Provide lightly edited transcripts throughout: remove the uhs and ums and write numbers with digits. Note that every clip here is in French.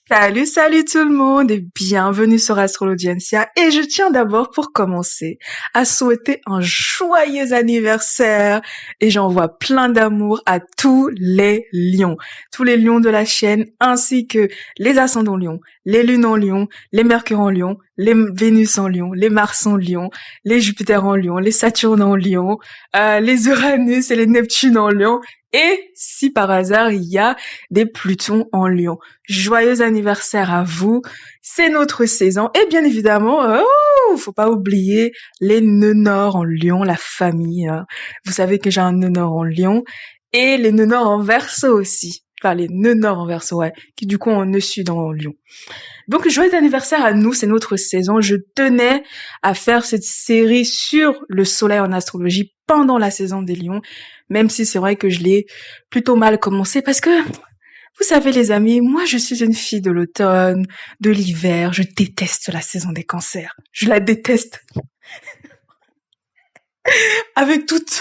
Salut, salut tout le monde et bienvenue sur Astrologiencia. Et je tiens d'abord pour commencer à souhaiter un joyeux anniversaire et j'envoie plein d'amour à tous les lions de la chaîne ainsi que les ascendants lions, les lunes en lion, les mercure en lion, les Vénus en lion, les Mars en lion, les Jupiter en lion, les Saturne en lion, les Uranus et les Neptunes en lion et si par hasard il y a des Plutons en lion. Joyeux anniversaire à vous. C'est notre saison. Et bien évidemment, faut pas oublier les nœuds nord en lion, la famille. Vous savez que j'ai un nœud nord en lion et les nœuds nord en verso aussi. Enfin, les nœuds nord en verso, ouais, qui du coup ont nœud sud en lion. Donc, joyeux anniversaire à nous, c'est notre saison. Je tenais à faire cette série sur le soleil en astrologie pendant la saison des lions, même si c'est vrai que je l'ai plutôt mal commencé parce que vous savez les amis, moi je suis une fille de l'automne, de l'hiver, je déteste la saison des cancers. Je la déteste avec toute...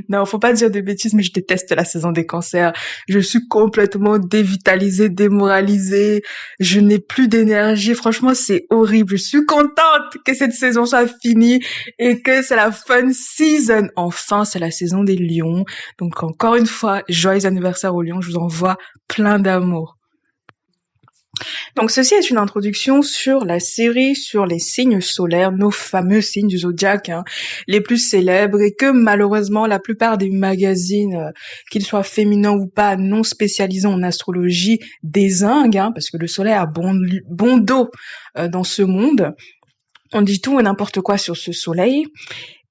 Non, faut pas dire de bêtises, mais je déteste la saison des cancers. Je suis complètement dévitalisée, démoralisée, je n'ai plus d'énergie, franchement c'est horrible. Je suis contente que cette saison soit finie et que c'est la fun season. Enfin, c'est la saison des lions. Donc encore une fois, joyeux anniversaire aux lions, je vous envoie plein d'amour. Donc ceci est une introduction sur la série sur les signes solaires, nos fameux signes du zodiaque, hein, les plus célèbres et que malheureusement la plupart des magazines, qu'ils soient féminins ou pas, non spécialisés en astrologie, dézinguent, hein, parce que le soleil a bon dos dans ce monde. On dit tout et n'importe quoi sur ce soleil.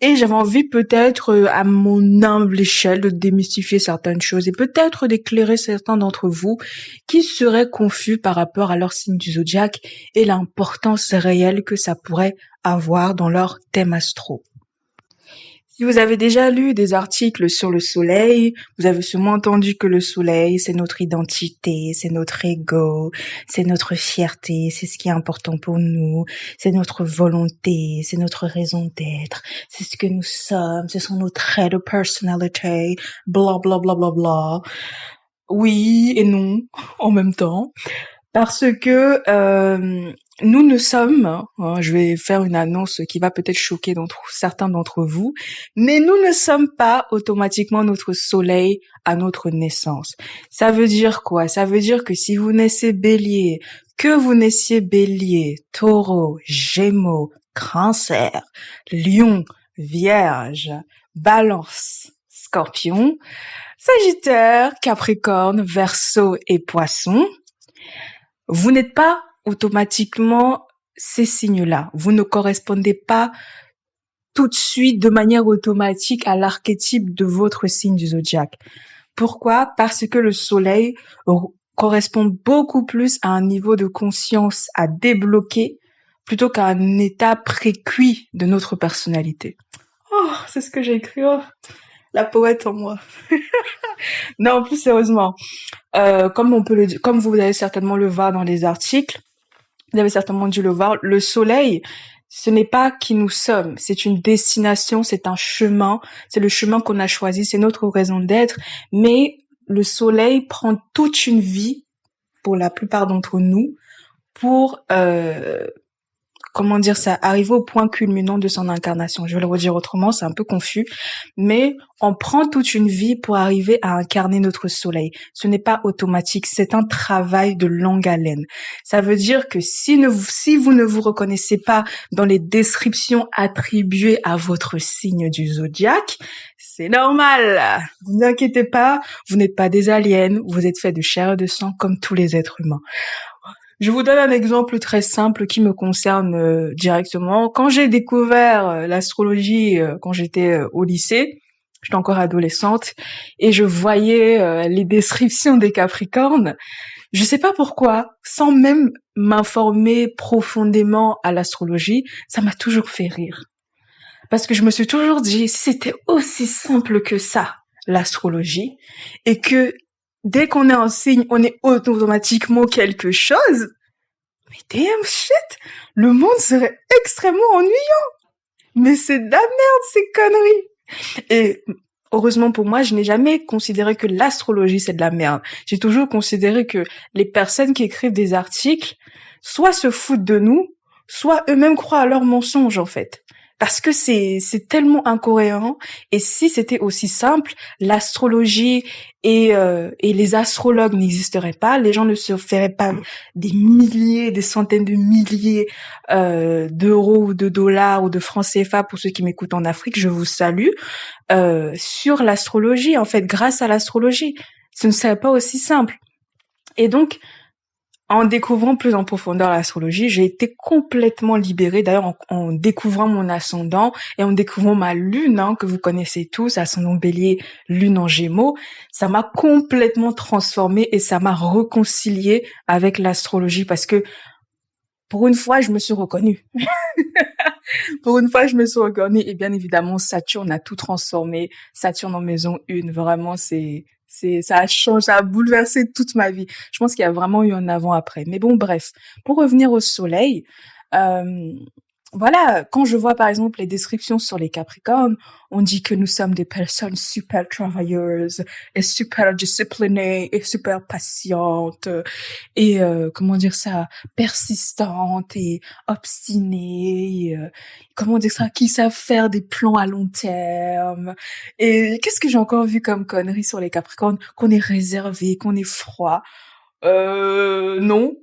Et j'avais envie peut-être, à mon humble échelle, de démystifier certaines choses et peut-être d'éclairer certains d'entre vous qui seraient confus par rapport à leur signe du zodiaque et l'importance réelle que ça pourrait avoir dans leur thème astro. Si vous avez déjà lu des articles sur le soleil, vous avez sûrement entendu que le soleil, c'est notre identité, c'est notre ego, c'est notre fierté, c'est ce qui est important pour nous, c'est notre volonté, c'est notre raison d'être, c'est ce que nous sommes, ce sont nos traits de personnalité, bla bla bla bla bla. Oui et non en même temps. Parce que nous ne sommes, je vais faire une annonce qui va peut-être choquer certains d'entre vous, mais nous ne sommes pas automatiquement notre soleil à notre naissance. Ça veut dire quoi? Ça veut dire que si vous naissez bélier, que vous naissiez bélier, taureau, gémeaux, cancer, lion, vierge, balance, scorpion, sagittaire, capricorne, verseau et poisson, vous n'êtes pas automatiquement ces signes-là. Vous ne correspondez pas tout de suite de manière automatique à l'archétype de votre signe du zodiaque. Pourquoi? Parce que le soleil correspond beaucoup plus à un niveau de conscience à débloquer plutôt qu'à un état précuit de notre personnalité. Oh, c'est ce que j'ai écrit. Oh, la poète en moi. Non, plus sérieusement. Comme vous allez certainement le voir dans les articles, vous avez certainement dû le voir, le soleil, ce n'est pas qui nous sommes, c'est une destination, c'est un chemin, c'est le chemin qu'on a choisi, c'est notre raison d'être, mais le soleil prend toute une vie, pour la plupart d'entre nous, pour comment dire ça, arriver au point culminant de son incarnation. Je vais le redire autrement, c'est un peu confus, mais on prend toute une vie pour arriver à incarner notre soleil. Ce n'est pas automatique, c'est un travail de longue haleine. Ça veut dire que si vous ne vous reconnaissez pas dans les descriptions attribuées à votre signe du zodiaque, c'est normal. Vous inquiétez pas, vous n'êtes pas des aliens, vous êtes faits de chair et de sang comme tous les êtres humains. Je vous donne un exemple très simple qui me concerne directement. Quand j'ai découvert l'astrologie quand j'étais au lycée, j'étais encore adolescente, et je voyais les descriptions des Capricornes, je sais pas pourquoi, sans même m'informer profondément à l'astrologie, ça m'a toujours fait rire. Parce que je me suis toujours dit, si c'était aussi simple que ça, l'astrologie, et que dès qu'on est en signe, on est automatiquement quelque chose, mais damn shit, le monde serait extrêmement ennuyeux. Mais c'est de la merde, ces conneries. Et heureusement pour moi, je n'ai jamais considéré que l'astrologie c'est de la merde. J'ai toujours considéré que les personnes qui écrivent des articles, soit se foutent de nous, soit eux-mêmes croient à leurs mensonges en fait. Parce que c'est tellement incohérent. Et si c'était aussi simple, l'astrologie et les astrologues n'existeraient pas. Les gens ne se feraient pas des milliers, des centaines de milliers d'euros ou de dollars ou de francs CFA pour ceux qui m'écoutent en Afrique. Je vous salue sur l'astrologie, en fait, grâce à l'astrologie. Ce ne serait pas aussi simple. Et donc, en découvrant plus en profondeur l'astrologie, j'ai été complètement libérée. D'ailleurs, en découvrant mon ascendant et en découvrant ma lune, que vous connaissez tous, ascendant Bélier, lune en Gémeaux, ça m'a complètement transformée et ça m'a réconciliée avec l'astrologie parce que pour une fois, je me suis reconnue. Pour une fois, je me suis reconnue et bien évidemment, Saturne a tout transformé. Saturne en maison 1, vraiment, ça a changé, ça a bouleversé toute ma vie. Je pense qu'il y a vraiment eu un avant-après. Mais bon, bref. Pour revenir au soleil, euh, voilà, quand je vois par exemple les descriptions sur les Capricornes, on dit que nous sommes des personnes super travailleuses et super disciplinées et super patientes et comment dire ça, persistantes et obstinées, comment dire ça, qui savent faire des plans à long terme. Et qu'est-ce que j'ai encore vu comme conneries sur les Capricornes? Qu'on est réservé, qu'on est froid. Non.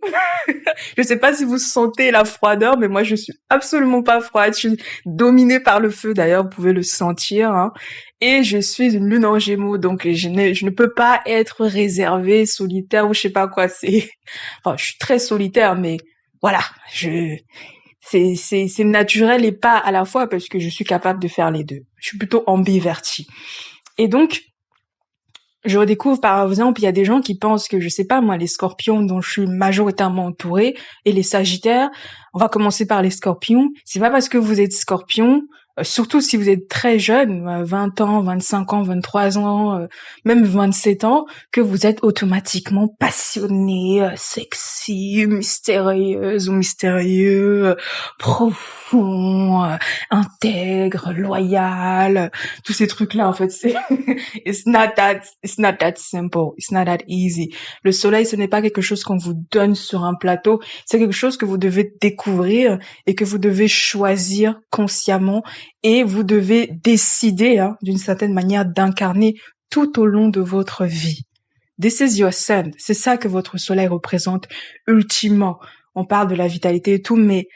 Je sais pas si vous sentez la froideur, mais moi je suis absolument pas froide. Je suis dominée par le feu, d'ailleurs, vous pouvez le sentir, hein. Et je suis une lune en Gémeaux, donc je ne peux pas être réservée, solitaire ou je sais pas quoi. Enfin, je suis très solitaire, mais voilà, c'est naturel et pas à la fois parce que je suis capable de faire les deux. Je suis plutôt ambivertie. Et donc, je redécouvre par exemple, il y a des gens qui pensent que, je sais pas moi, les scorpions dont je suis majoritairement entourée et les sagittaires, on va commencer par les scorpions. C'est pas parce que vous êtes scorpion, surtout si vous êtes très jeune, 20 ans, 25 ans, 23 ans, même 27 ans, que vous êtes automatiquement passionné, sexy, mystérieuse ou mystérieux, profond, intègre, loyal, tous ces trucs-là en fait, it's not that simple. It's not that easy. Le soleil, ce n'est pas quelque chose qu'on vous donne sur un plateau. C'est quelque chose que vous devez découvrir et que vous devez choisir consciemment et vous devez décider, d'une certaine manière, d'incarner tout au long de votre vie. This is your sun. C'est ça que votre soleil représente ultimement. On parle de la vitalité et tout, mais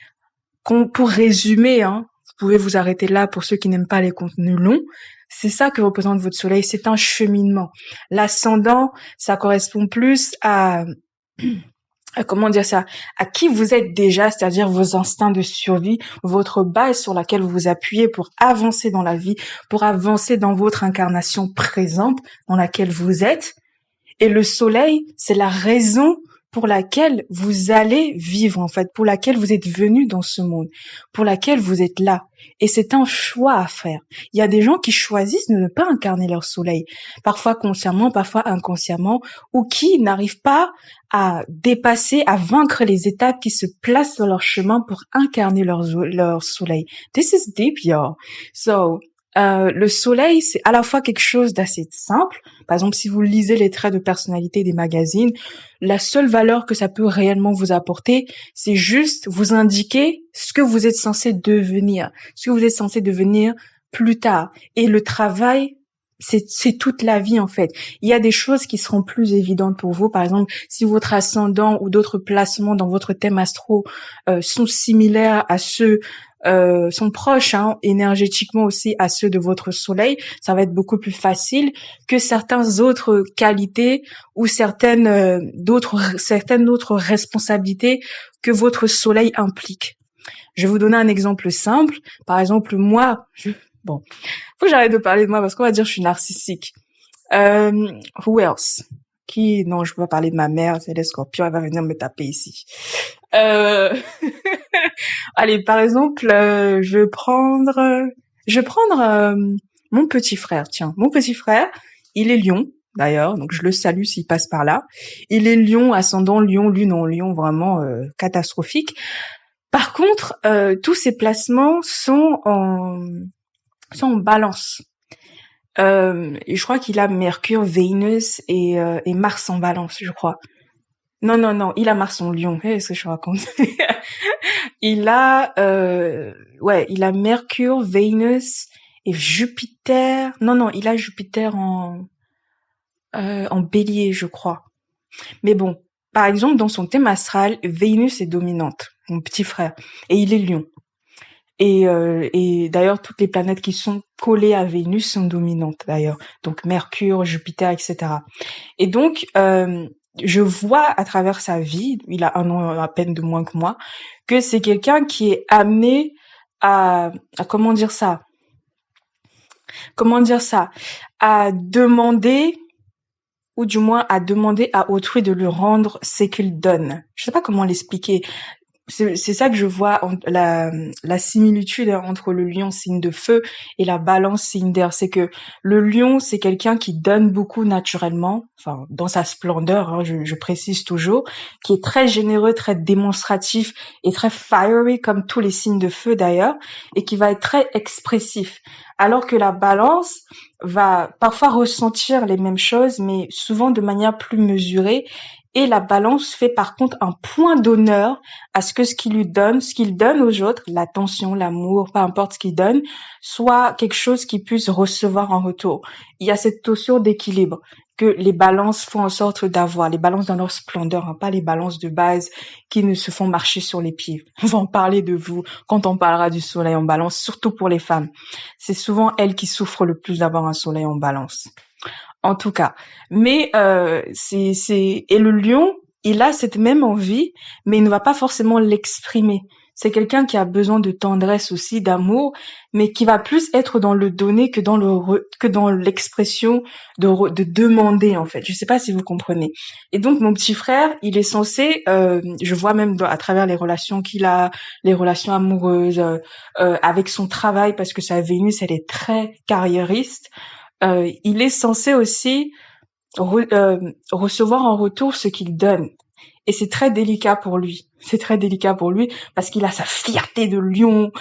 pour résumer, vous pouvez vous arrêter là pour ceux qui n'aiment pas les contenus longs. C'est ça que représente votre soleil, c'est un cheminement. L'ascendant, ça correspond plus comment dire ça, à qui vous êtes déjà, c'est-à-dire vos instincts de survie, votre base sur laquelle vous vous appuyez pour avancer dans la vie, pour avancer dans votre incarnation présente dans laquelle vous êtes. Et le soleil, c'est la raison pour laquelle vous allez vivre, en fait, pour laquelle vous êtes venu dans ce monde, pour laquelle vous êtes là. Et c'est un choix à faire. Il y a des gens qui choisissent de ne pas incarner leur soleil, parfois consciemment, parfois inconsciemment, ou qui n'arrivent pas à dépasser, à vaincre les étapes qui se placent sur leur chemin pour incarner leur soleil. This is deep, y'all. So, le soleil, c'est à la fois quelque chose d'assez simple. Par exemple, si vous lisez les traits de personnalité des magazines, la seule valeur que ça peut réellement vous apporter, c'est juste vous indiquer ce que vous êtes censé devenir, ce que vous êtes censé devenir plus tard. Et le travail, c'est toute la vie en fait. Il y a des choses qui seront plus évidentes pour vous. Par exemple, si votre ascendant ou d'autres placements dans votre thème astro sont similaires à ceux sont proches énergétiquement aussi à ceux de votre soleil, ça va être beaucoup plus facile que certaines autres qualités ou certaines autres responsabilités que votre soleil implique. Je vais vous donner un exemple simple. Par exemple, moi, bon, faut que j'arrête de parler de moi parce qu'on va dire que je suis narcissique. Who else? Non, je vais pas parler de ma mère, c'est les scorpions, elle va venir me taper ici. Euh... Allez, par exemple, je vais prendre mon petit frère. Tiens, mon petit frère, il est lion, d'ailleurs, donc je le salue s'il passe par là. Il est lion, ascendant lion, lune en lion, vraiment catastrophique. Par contre, tous ces placements sont en balance. Et je crois qu'il a Mercure, Vénus et Mars en Balance, je crois. Non, non, non, il a Mars en Lion. Qu'est-ce que je raconte? Il a, ouais, il a Mercure, Vénus et Jupiter. Non, non, il a Jupiter en Bélier, je crois. Mais bon, par exemple, dans son thème astral, Vénus est dominante, mon petit frère, et il est Lion. Et d'ailleurs, toutes les planètes qui sont collées à Vénus sont dominantes, d'ailleurs. Donc Mercure, Jupiter, etc. Et donc, je vois à travers sa vie, il a 1 an à peine de moins que moi, que c'est quelqu'un qui est amené à comment dire ça? Comment dire ça? À demander, ou du moins à demander à autrui de lui rendre ce qu'il donne. Je sais pas comment l'expliquer. C'est ça que je vois la similitude entre le lion signe de feu et la balance signe d'air. C'est que le lion, c'est quelqu'un qui donne beaucoup naturellement, enfin dans sa splendeur, hein, je précise toujours, qui est très généreux, très démonstratif et très fiery comme tous les signes de feu d'ailleurs, et qui va être très expressif. Alors que la balance va parfois ressentir les mêmes choses, mais souvent de manière plus mesurée. Et la balance fait par contre un point d'honneur à ce que ce qu'il donne aux autres, l'attention, l'amour, peu importe ce qu'il donne, soit quelque chose qu'il puisse recevoir en retour. Il y a cette notion d'équilibre que les balances font en sorte d'avoir, les balances dans leur splendeur, hein, pas les balances de base qui ne se font marcher sur les pieds. On va en parler de vous quand on parlera du soleil en balance, surtout pour les femmes. C'est souvent elles qui souffrent le plus d'avoir un soleil en balance. En tout cas. Mais et le lion, il a cette même envie, mais il ne va pas forcément l'exprimer. C'est quelqu'un qui a besoin de tendresse aussi, d'amour, mais qui va plus être dans le donner que que dans l'expression de demander en fait. Je sais pas si vous comprenez. Et donc mon petit frère, il est censé, je vois même à travers les relations qu'il a, les relations amoureuses, avec son travail, parce que sa Vénus, elle est très carriériste. Il est censé aussi recevoir en retour ce qu'il donne. Et c'est très délicat pour lui. C'est très délicat pour lui parce qu'il a sa fierté de lion.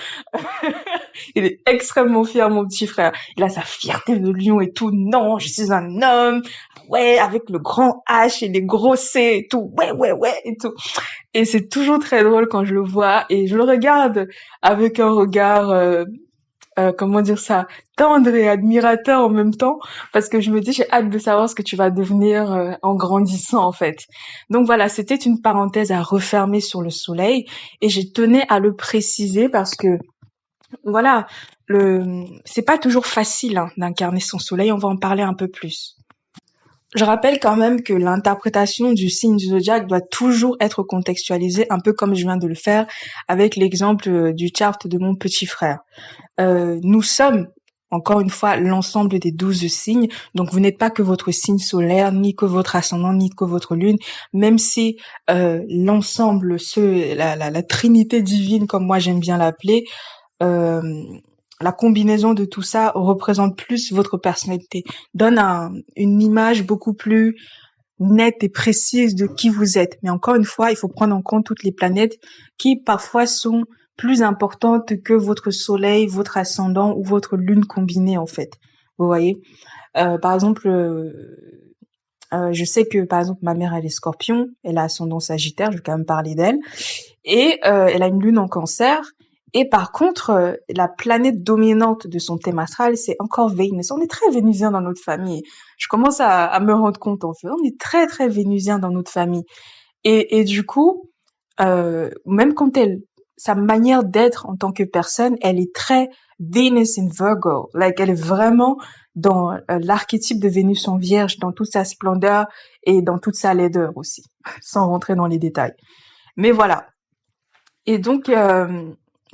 Il est extrêmement fier, mon petit frère. Il a sa fierté de lion et tout. Non, je suis un homme. Ouais, avec le grand H et les gros C et tout. Ouais, ouais, ouais et tout. Et c'est toujours très drôle quand je le vois et je le regarde avec un regard comment dire ça, tendre et admirateur en même temps, parce que je me dis, j'ai hâte de savoir ce que tu vas devenir en grandissant en fait. Donc voilà, c'était une parenthèse à refermer sur le soleil, et je tenais à le préciser parce que voilà, c'est pas toujours facile hein, d'incarner son soleil. On va en parler un peu plus. Je rappelle quand même que l'interprétation du signe du zodiaque doit toujours être contextualisée, un peu comme je viens de le faire avec l'exemple du chart de mon petit frère. Nous sommes, encore une fois, l'ensemble des 12 signes. Donc, vous n'êtes pas que votre signe solaire, ni que votre ascendant, ni que votre lune, même si l'ensemble, la trinité divine, comme moi j'aime bien l'appeler, euh, la combinaison de tout ça représente plus votre personnalité, donne une image beaucoup plus nette et précise de qui vous êtes. Mais encore une fois, il faut prendre en compte toutes les planètes qui parfois sont plus importantes que votre soleil, votre ascendant ou votre lune combinée en fait. Vous voyez? Par exemple, je sais que par exemple ma mère elle est Scorpion, elle a ascendant Sagittaire, je vais quand même parler d'elle, et elle a une lune en Cancer. Et par contre, la planète dominante de son thème astral, c'est encore Vénus. On est très vénusien dans notre famille. Je commence à me rendre compte en fait. On est très très vénusien dans notre famille. Et du coup, même quand sa manière d'être en tant que personne, elle est très Venus in Virgo. Like, elle est vraiment dans l'archétype de Vénus en Vierge, dans toute sa splendeur et dans toute sa laideur aussi, sans rentrer dans les détails. Mais voilà. Et donc,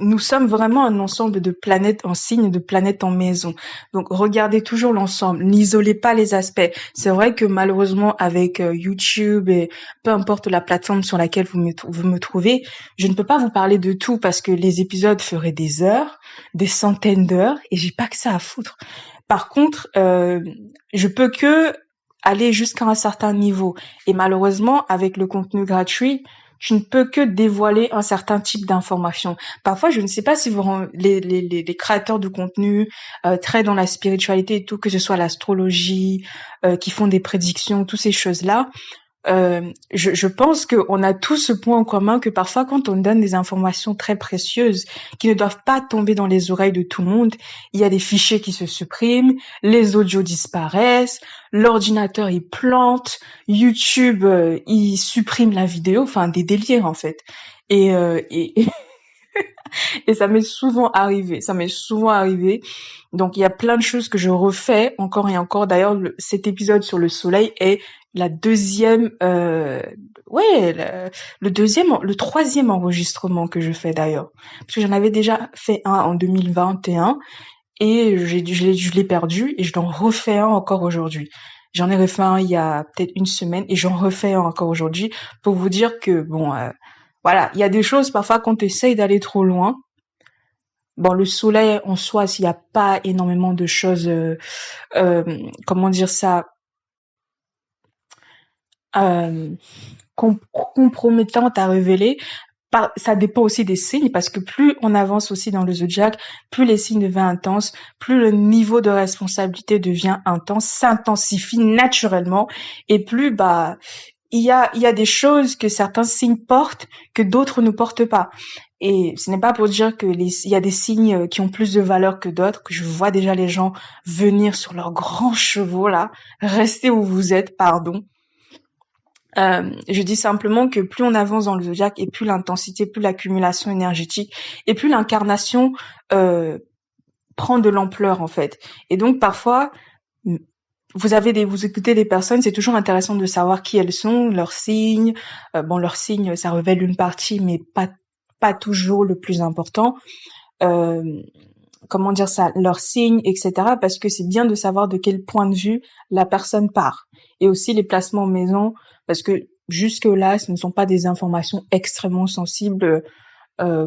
nous sommes vraiment un ensemble de planètes en signe, de planètes en maison. Donc, regardez toujours l'ensemble. N'isolez pas les aspects. C'est vrai que malheureusement, avec YouTube et peu importe la plateforme sur laquelle vous me trouvez, je ne peux pas vous parler de tout parce que les épisodes feraient des heures, des centaines d'heures, et j'ai pas que ça à foutre. Par contre, je peux que aller jusqu'à un certain niveau. Et malheureusement, avec le contenu gratuit, je ne peux que dévoiler un certain type d'information. Parfois, je ne sais pas si les créateurs de contenu très dans la spiritualité et tout, que ce soit l'astrologie, qui font des prédictions, toutes ces choses-là. Je pense qu'on a tous ce point en commun que parfois quand on donne des informations très précieuses qui ne doivent pas tomber dans les oreilles de tout le monde, il y a des fichiers qui se suppriment, les audios disparaissent, l'ordinateur il plante, YouTube il supprime la vidéo, enfin des délires en fait. Et et ça m'est souvent arrivé, ça m'est souvent arrivé. Donc il y a plein de choses que je refais encore et encore. D'ailleurs, cet épisode sur le soleil est la deuxième, le troisième enregistrement que je fais d'ailleurs. Parce que j'en avais déjà fait un en 2021 et je l'ai perdu et je l'en refais un encore aujourd'hui. J'en ai refait un il y a peut-être une semaine et j'en refais un encore aujourd'hui pour vous dire que bon, voilà, il y a des choses parfois quand tu essayes d'aller trop loin. Bon, le soleil en soi, s'il n'y a pas énormément de choses, comment dire ça, euh, compromettantes à révéler, ça dépend aussi des signes, parce que plus on avance aussi dans le zodiaque, plus les signes deviennent intenses, plus le niveau de responsabilité devient intense, s'intensifie naturellement, et plus bah il y a des choses que certains signes portent que d'autres ne portent pas. Et ce n'est pas pour dire que il y a des signes qui ont plus de valeur que d'autres, que je vois déjà les gens venir sur leurs grands chevaux là, restez où vous êtes, pardon. Je dis simplement que plus on avance dans le zodiaque et plus l'intensité, plus l'accumulation énergétique et plus l'incarnation euh, prend de l'ampleur en fait. Et donc parfois vous écoutez des personnes, c'est toujours intéressant de savoir qui elles sont, leurs signes. Bon, leurs signes, ça révèle une partie, mais pas toujours le plus important. Euh, comment dire ça, leurs signes, etc. Parce que c'est bien de savoir de quel point de vue la personne part. Et aussi les placements en maison, parce que jusque-là, ce ne sont pas des informations extrêmement sensibles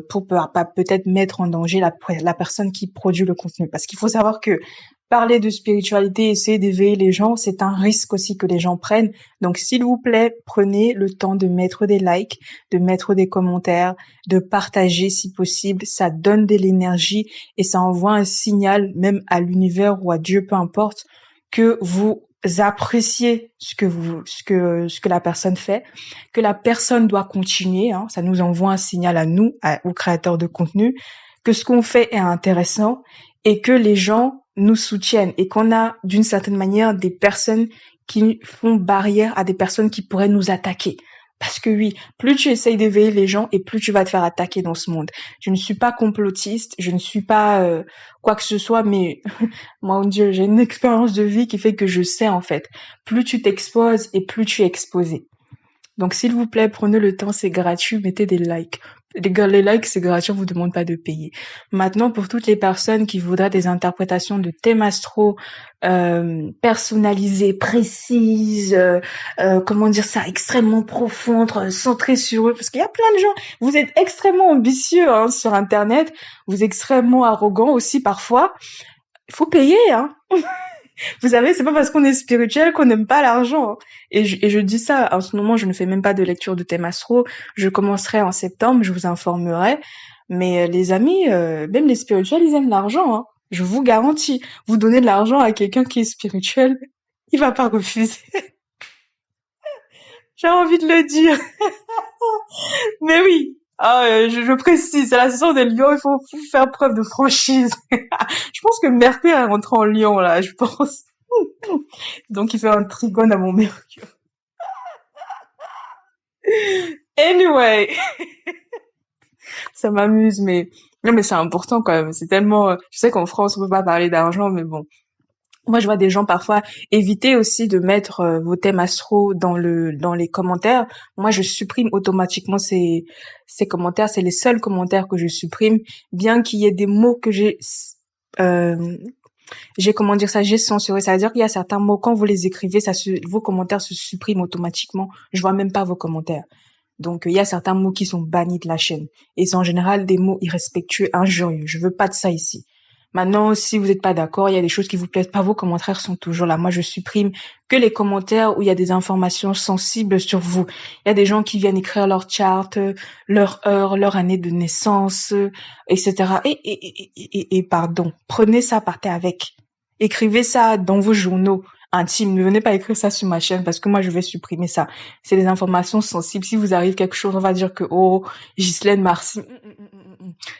pour peut-être mettre en danger la personne qui produit le contenu. Parce qu'il faut savoir que parler de spiritualité, essayer d'éveiller les gens, c'est un risque aussi que les gens prennent. Donc, s'il vous plaît, prenez le temps de mettre des likes, de mettre des commentaires, de partager si possible. Ça donne de l'énergie et ça envoie un signal même à l'univers ou à Dieu, peu importe, que vous appréciez ce que la personne fait, que la personne doit continuer, hein, ça nous envoie un signal à nous, aux créateurs de contenu, que ce qu'on fait est intéressant et que les gens nous soutiennent et qu'on a d'une certaine manière des personnes qui font barrière à des personnes qui pourraient nous attaquer. Parce que oui, plus tu essayes d'éveiller les gens et plus tu vas te faire attaquer dans ce monde. Je ne suis pas complotiste, je ne suis pas quoi que ce soit, mais mon Dieu, j'ai une expérience de vie qui fait que je sais en fait. Plus tu t'exposes et plus tu es exposé. Donc s'il vous plaît, prenez le temps, c'est gratuit, mettez des likes. Les gars, les likes, c'est gratuit, on vous demande pas de payer. Maintenant, pour toutes les personnes qui voudraient des interprétations de thèmes astro personnalisées, précises, comment dire ça, extrêmement profondes, centrées sur eux, parce qu'il y a plein de gens, vous êtes extrêmement ambitieux hein, sur Internet, vous êtes extrêmement arrogants aussi parfois. Il faut payer, hein. Vous savez, c'est pas parce qu'on est spirituel qu'on n'aime pas l'argent. Hein. Et je dis ça, en ce moment, je ne fais même pas de lecture de thème astro. Je commencerai en septembre, je vous informerai. Mais les amis, même les spirituels, ils aiment l'argent. Hein. Je vous garantis. Vous donnez de l'argent à quelqu'un qui est spirituel, il va pas refuser. J'ai envie de le dire. Mais oui. Ah, je précise, c'est la saison des lions, faut faire preuve de franchise. Je pense que Mercure est rentré en lion, là, je pense. Donc, il fait un trigone à mon Mercure. Anyway, ça m'amuse, mais non, mais c'est important quand même. C'est tellement. Je sais qu'en France, on peut pas parler d'argent, mais bon. Moi, je vois des gens parfois éviter aussi de mettre vos thèmes astro dans les commentaires. Moi, je supprime automatiquement ces commentaires. C'est les seuls commentaires que je supprime, bien qu'il y ait des mots que euh, j'ai comment dire ça, j'ai censuré. Ça veut dire qu'il y a certains mots quand vous les écrivez, vos commentaires se suppriment automatiquement. Je vois même pas vos commentaires. Donc, il y a certains mots qui sont bannis de la chaîne. Et c'est en général des mots irrespectueux, injurieux. Je veux pas de ça ici. Maintenant, si vous n'êtes pas d'accord, il y a des choses qui vous plaisent pas, vos commentaires sont toujours là. Moi, je supprime que les commentaires où il y a des informations sensibles sur vous. Il y a des gens qui viennent écrire leur chart, leur heure, leur année de naissance, etc. Et pardon, prenez ça, partez avec. Écrivez ça dans vos journaux intimes. Ne venez pas écrire ça sur ma chaîne parce que moi, je vais supprimer ça. C'est des informations sensibles. Si vous arrive quelque chose, on va dire que, oh, Ghislaine Marcy,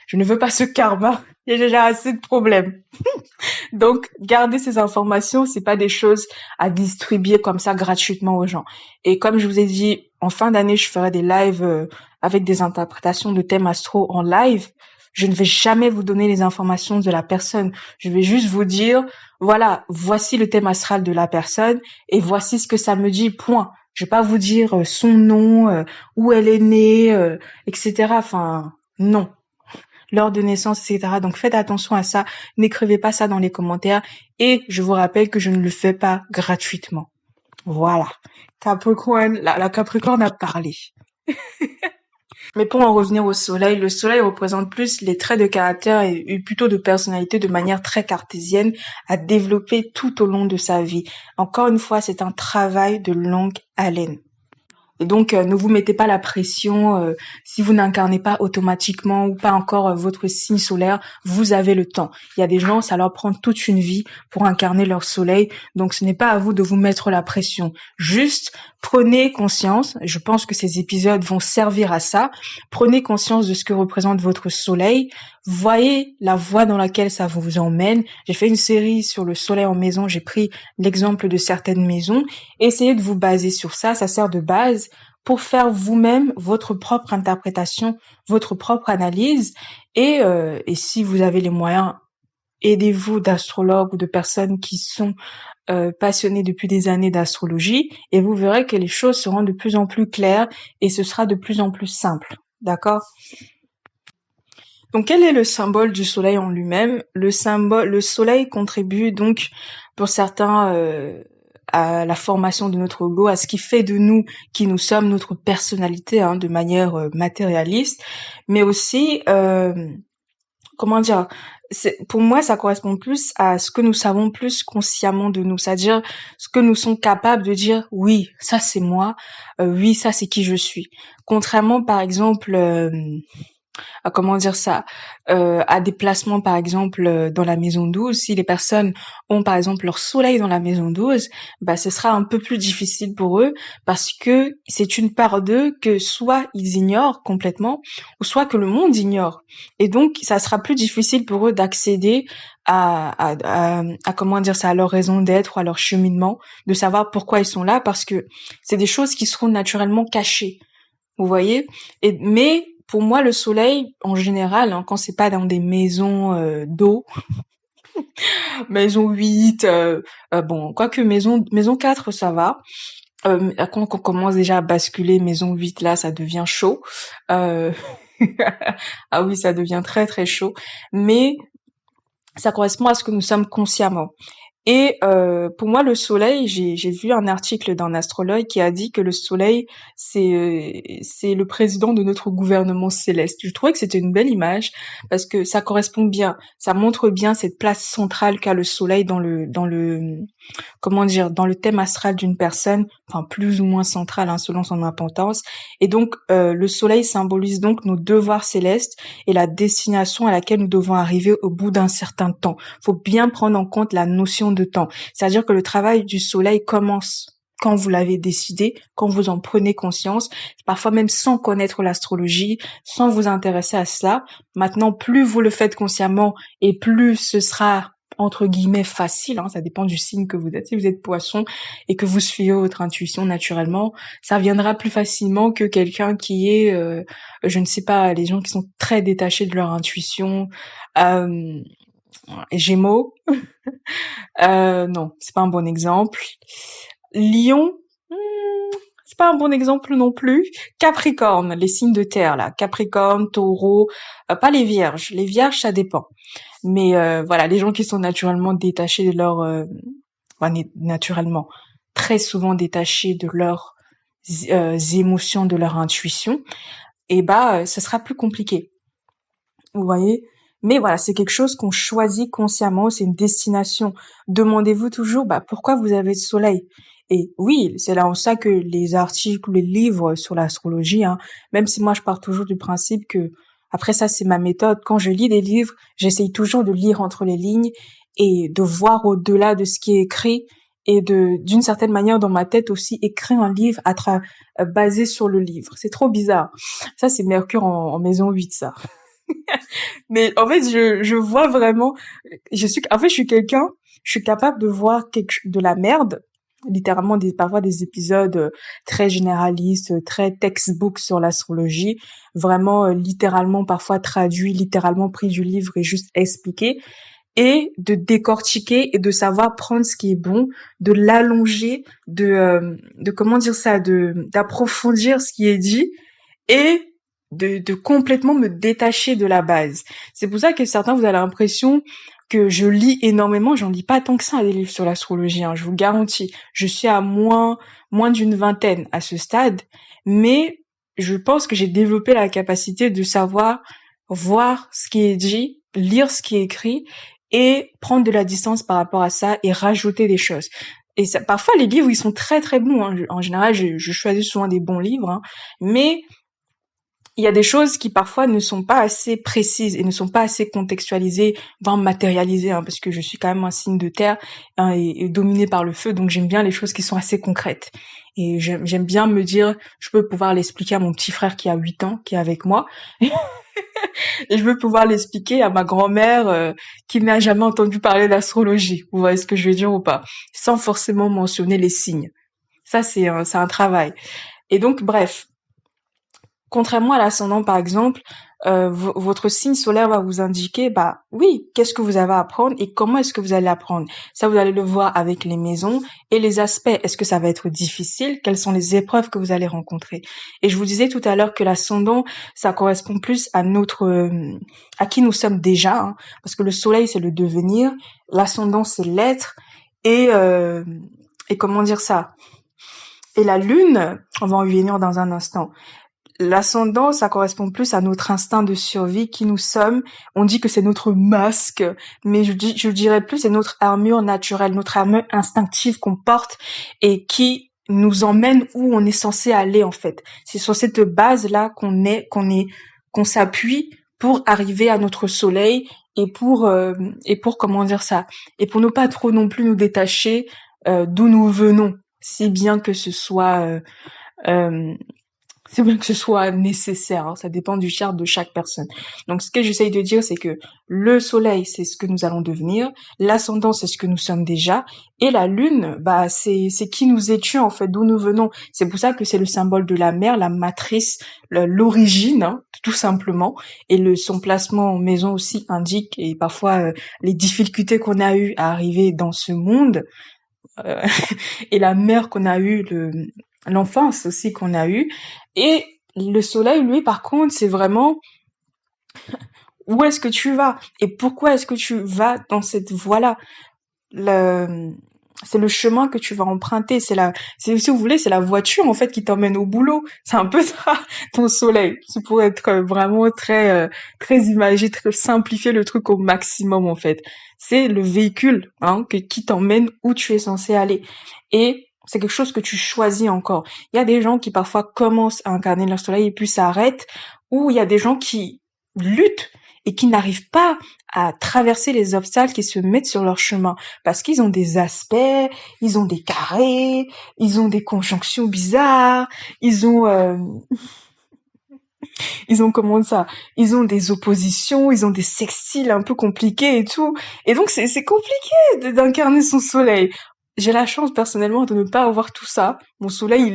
je ne veux pas ce karma. Il y a déjà assez de problèmes. Donc, garder ces informations, c'est pas des choses à distribuer comme ça gratuitement aux gens. Et comme je vous ai dit, en fin d'année, je ferai des lives avec des interprétations de thèmes astro en live. Je ne vais jamais vous donner les informations de la personne. Je vais juste vous dire, voilà, voici le thème astral de la personne et voici ce que ça me dit, point. Je vais pas vous dire son nom, où elle est née, etc. Enfin, non. L'heure de naissance, etc. Donc faites attention à ça. N'écrivez pas ça dans les commentaires. Et je vous rappelle que je ne le fais pas gratuitement. Voilà. Capricorne, la Capricorne a parlé. Mais pour en revenir au soleil, le soleil représente plus les traits de caractère et plutôt de personnalité de manière très cartésienne à développer tout au long de sa vie. Encore une fois, c'est un travail de longue haleine. Et donc, ne vous mettez pas la pression si vous n'incarnez pas automatiquement ou pas encore votre signe solaire, vous avez le temps. Il y a des gens, ça leur prend toute une vie pour incarner leur soleil, donc ce n'est pas à vous de vous mettre la pression. Juste, prenez conscience, je pense que ces épisodes vont servir à ça, prenez conscience de ce que représente votre soleil, voyez la voie dans laquelle ça vous emmène. J'ai fait une série sur le soleil en maison, j'ai pris l'exemple de certaines maisons. Essayez de vous baser sur ça, ça sert de base pour faire vous-même votre propre interprétation, votre propre analyse. Et si vous avez les moyens, aidez-vous d'astrologues ou de personnes qui sont passionnées depuis des années d'astrologie et vous verrez que les choses seront de plus en plus claires et ce sera de plus en plus simple. D'accord? Donc, quel est le symbole du soleil en lui-même? Le soleil contribue donc, pour certains, à la formation de notre ego, à ce qui fait de nous qui nous sommes, notre personnalité, hein, de manière matérialiste, mais aussi, comment dire, pour moi, ça correspond plus à ce que nous savons plus consciemment de nous, c'est-à-dire ce que nous sommes capables de dire, oui, ça c'est moi, oui, ça c'est qui je suis. Contrairement, par exemple, comment dire ça, à des placements par exemple dans la maison 12, si les personnes ont par exemple leur soleil dans la maison 12, bah ce sera un peu plus difficile pour eux parce que c'est une part d'eux que soit ils ignorent complètement ou soit que le monde ignore. Et donc ça sera plus difficile pour eux d'accéder à comment dire ça, à leur raison d'être ou à leur cheminement, de savoir pourquoi ils sont là parce que c'est des choses qui seront naturellement cachées. Vous voyez? Mais pour moi, le soleil, en général, hein, quand c'est pas dans des maisons d'eau, maison 8, bon, quoique maison 4, ça va. Quand on commence déjà à basculer maison 8, là, ça devient chaud. Euh, ah oui, ça devient très très chaud. Mais ça correspond à ce que nous sommes consciemment. Et pour moi, le soleil, j'ai vu un article d'un astrologue qui a dit que le soleil, c'est le président de notre gouvernement céleste. Je trouvais que c'était une belle image parce que ça correspond bien, ça montre bien cette place centrale qu'a le soleil dans le comment dire, dans le thème astral d'une personne, enfin plus ou moins central hein, selon son importance. Et donc le soleil symbolise donc nos devoirs célestes et la destination à laquelle nous devons arriver au bout d'un certain temps. Faut bien prendre en compte la notion de temps. C'est-à-dire que le travail du soleil commence quand vous l'avez décidé, quand vous en prenez conscience, parfois même sans connaître l'astrologie, sans vous intéresser à cela. Maintenant, plus vous le faites consciemment et plus ce sera entre guillemets facile, hein, ça dépend du signe que vous êtes. Si vous êtes poisson et que vous suivez votre intuition naturellement, ça viendra plus facilement que quelqu'un qui est, je ne sais pas, les gens qui sont très détachés de leur intuition, euh, Gémeaux, non, c'est pas un bon exemple. Lion, c'est pas un bon exemple non plus. Capricorne, les signes de terre là, Capricorne, Taureau, pas les Vierges. Les Vierges, ça dépend. Mais voilà, les gens qui sont naturellement détachés de leur, naturellement, très souvent détachés de leurs émotions, de leur intuition, et bah, ce sera plus compliqué. Vous voyez? Mais voilà, c'est quelque chose qu'on choisit consciemment, c'est une destination. Demandez-vous toujours, bah, pourquoi vous avez ce soleil? Et oui, c'est là en ça que les articles, les livres sur l'astrologie, hein, même si moi je pars toujours du principe que, après ça c'est ma méthode, quand je lis des livres, j'essaye toujours de lire entre les lignes et de voir au-delà de ce qui est écrit et d'une certaine manière dans ma tête aussi écrire un livre basé sur le livre. C'est trop bizarre. Ça c'est Mercure en maison 8 ça. Mais en fait, je vois vraiment, en fait, je suis capable de voir de la merde, littéralement parfois des épisodes très généralistes, très textbook sur l'astrologie, vraiment littéralement parfois traduits, littéralement pris du livre et juste expliqué, et de décortiquer et de savoir prendre ce qui est bon, de l'allonger, de comment dire ça, d'approfondir ce qui est dit et de complètement me détacher de la base. C'est pour ça que certains, vous avez l'impression que je lis énormément. J'en lis pas tant que ça des livres sur l'astrologie, hein, je vous garantis. Je suis à moins d'une vingtaine à ce stade, mais je pense que j'ai développé la capacité de savoir voir ce qui est dit, lire ce qui est écrit et prendre de la distance par rapport à ça et rajouter des choses. Et ça, parfois les livres ils sont très très bons, hein. En général, je choisis souvent des bons livres, hein. Mais il y a des choses qui parfois ne sont pas assez précises et ne sont pas assez contextualisées, voire matérialisées, hein, parce que je suis quand même un signe de terre, hein, et dominée par le feu, donc j'aime bien les choses qui sont assez concrètes. Et j'aime bien me dire, je peux pouvoir l'expliquer à mon petit frère qui a 8 ans, qui est avec moi, et je veux pouvoir l'expliquer à ma grand-mère qui n'a jamais entendu parler d'astrologie. Vous voyez ce que je veux dire ou pas? Sans forcément mentionner les signes. Ça, c'est un travail. Et donc, bref, contrairement à l'ascendant, par exemple, votre signe solaire va vous indiquer, bah oui, qu'est-ce que vous avez à apprendre et comment est-ce que vous allez apprendre. Ça, vous allez le voir avec les maisons et les aspects. Est-ce que ça va être difficile? Quelles sont les épreuves que vous allez rencontrer? Et je vous disais tout à l'heure que l'ascendant, ça correspond plus à qui nous sommes déjà, hein, parce que le soleil, c'est le devenir, l'ascendant, c'est l'être, et, euh, et comment dire ça? Et la lune, on va en venir dans un instant. L'ascendant, ça correspond plus à notre instinct de survie, qui nous sommes. On dit que c'est notre masque, mais je dirais plus c'est notre armure naturelle, notre armure instinctive qu'on porte et qui nous emmène où on est censé aller en fait. C'est sur cette base-là qu'on s'appuie pour arriver à notre soleil et pour comment dire ça, et pour ne pas trop non plus nous détacher d'où nous venons, si bien que ce soit euh, c'est bien que ce soit nécessaire, hein, ça dépend du charte de chaque personne. Donc ce que j'essaye de dire, c'est que le soleil, c'est ce que nous allons devenir, l'ascendant, c'est ce que nous sommes déjà, et la lune, bah c'est qui nous étions en fait, d'où nous venons. C'est pour ça que c'est le symbole de la mère, la matrice, l'origine, hein, tout simplement. Et son placement en maison aussi indique, et parfois les difficultés qu'on a eues à arriver dans ce monde, euh, et la mère qu'on a eue, l'enfance aussi qu'on a eue. Et le soleil, lui, par contre, c'est vraiment où est-ce que tu vas et pourquoi est-ce que tu vas dans cette voie-là. Le, c'est le chemin que tu vas emprunter. Si vous voulez, c'est la voiture, en fait, qui t'emmène au boulot. C'est un peu ça, ton soleil. Tu pourrais être vraiment très imagé, très simplifier le truc au maximum, en fait. C'est le véhicule, hein, qui t'emmène où tu es censé aller. Et c'est quelque chose que tu choisis encore. Il y a des gens qui parfois commencent à incarner leur soleil et puis s'arrêtent, ou il y a des gens qui luttent et qui n'arrivent pas à traverser les obstacles qui se mettent sur leur chemin parce qu'ils ont des aspects, ils ont des carrés, ils ont des conjonctions bizarres, ils ont comment ça, ils ont des oppositions, ils ont des sextiles un peu compliqués et tout. Et donc c'est compliqué d'incarner son soleil. J'ai la chance personnellement de ne pas avoir tout ça. Mon soleil,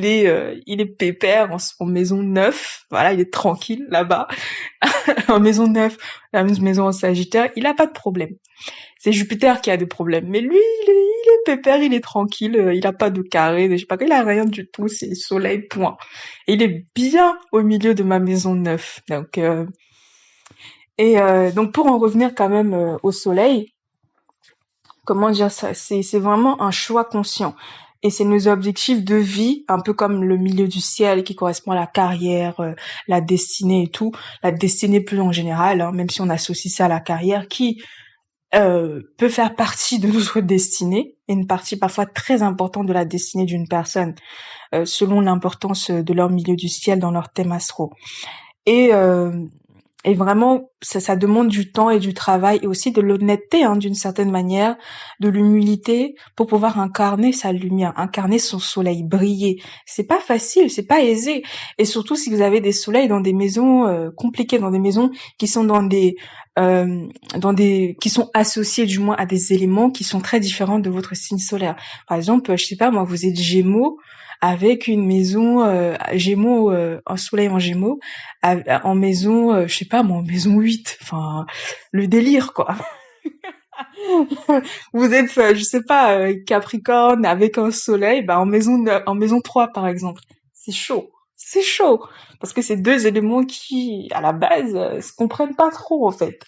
il est pépère en maison 9. Voilà, il est tranquille là-bas. En maison 9, la maison en Sagittaire, il a pas de problème. C'est Jupiter qui a des problèmes. Mais lui, il est pépère, il est tranquille, il a pas de carré, je sais pas, il a rien du tout, c'est soleil, point. Et il est bien au milieu de ma maison 9. Donc pour en revenir quand même au soleil, comment dire ça, c'est vraiment un choix conscient. Et c'est nos objectifs de vie, un peu comme le milieu du ciel qui correspond à la carrière, la destinée et tout. La destinée plus en général, hein, même si on associe ça à la carrière, qui peut faire partie de notre destinée, et une partie parfois très importante de la destinée d'une personne, selon l'importance de leur milieu du ciel dans leur thème astro. Et, euh, et vraiment, ça demande du temps et du travail et aussi de l'honnêteté, hein, d'une certaine manière, de l'humilité pour pouvoir incarner sa lumière, incarner son soleil, briller. C'est pas facile, c'est pas aisé. Et surtout si vous avez des soleils dans des maisons compliquées, dans des maisons qui sont qui sont associées du moins à des éléments qui sont très différents de votre signe solaire. Par exemple, je sais pas, moi, vous êtes Gémeaux avec une maison Gémeaux, un soleil en Gémeaux en maison, je sais pas moi, en maison 8. Enfin, le délire, quoi. Vous êtes, je sais pas, Capricorne avec un soleil, bah en maison 3, par exemple. C'est chaud. C'est chaud. Parce que c'est deux éléments qui, à la base, se comprennent pas trop, en fait.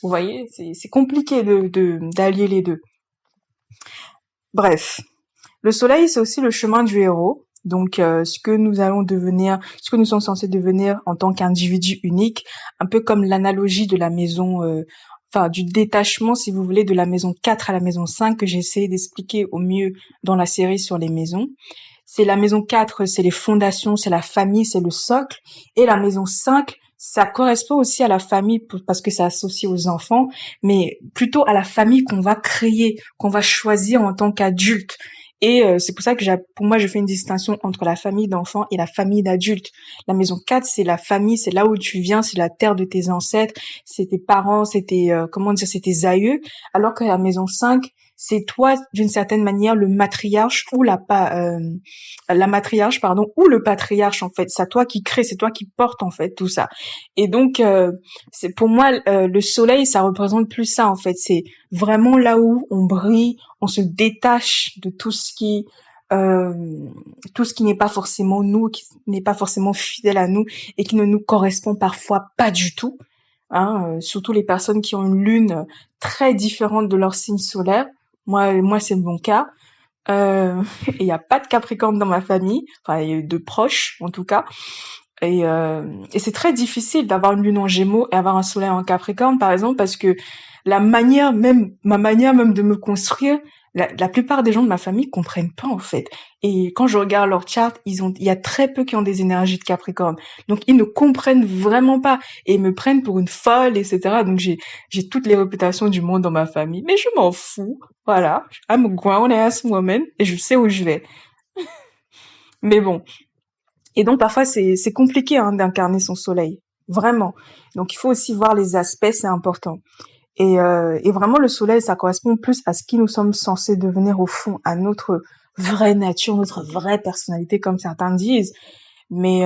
Vous voyez, c'est compliqué d'allier les deux. Bref. Le soleil, c'est aussi le chemin du héros. Donc, ce que nous allons devenir, ce que nous sommes censés devenir en tant qu'individu unique, un peu comme l'analogie de la maison, enfin, du détachement, si vous voulez, de la maison 4 à la maison 5 que j'ai essayé d'expliquer au mieux dans la série sur les maisons. C'est la maison 4, c'est les fondations, c'est la famille, c'est le socle. Et la maison 5, ça correspond aussi à la famille parce que c'est associé aux enfants, mais plutôt à la famille qu'on va créer, qu'on va choisir en tant qu'adulte. Et c'est pour ça que pour moi, je fais une distinction entre la famille d'enfants et la famille d'adultes. La maison 4, c'est la famille, c'est là où tu viens, c'est la terre de tes ancêtres, c'est tes parents, c'est tes, comment dire, c'est tes aïeux. Alors que la maison 5, c'est toi, d'une certaine manière, le matriarche ou la matriarche, pardon, ou le patriarche, en fait. C'est toi qui crée, c'est toi qui porte, en fait, tout ça. Et donc, c'est pour moi, le soleil, ça représente plus ça, en fait. C'est vraiment là où on brille, on se détache de euh, tout ce qui n'est pas forcément nous, qui n'est pas forcément fidèle à nous et qui ne nous correspond parfois pas du tout. Hein, surtout les personnes qui ont une lune très différente de leur signe solaire. Moi, c'est mon cas. Il n'y a pas de Capricorne dans ma famille, enfin, il y a de proches en tout cas. Et c'est très difficile d'avoir une lune en Gémeaux et avoir un soleil en Capricorne, par exemple, parce que ma manière même de me construire, la plupart des gens de ma famille comprennent pas en fait. Et quand je regarde leur chart, il y a très peu qui ont des énergies de Capricorne, donc ils ne comprennent vraiment pas et ils me prennent pour une folle, etc. Donc j'ai toutes les réputations du monde dans ma famille, mais je m'en fous. Voilà, I'm a grown ass woman et je sais où je vais. Mais bon. Et donc parfois c'est compliqué hein, d'incarner son soleil, vraiment. Donc il faut aussi voir les aspects, c'est important. Et vraiment le soleil, ça correspond plus à ce qui nous sommes censés devenir au fond, à notre vraie nature, notre vraie personnalité, comme certains disent. Mais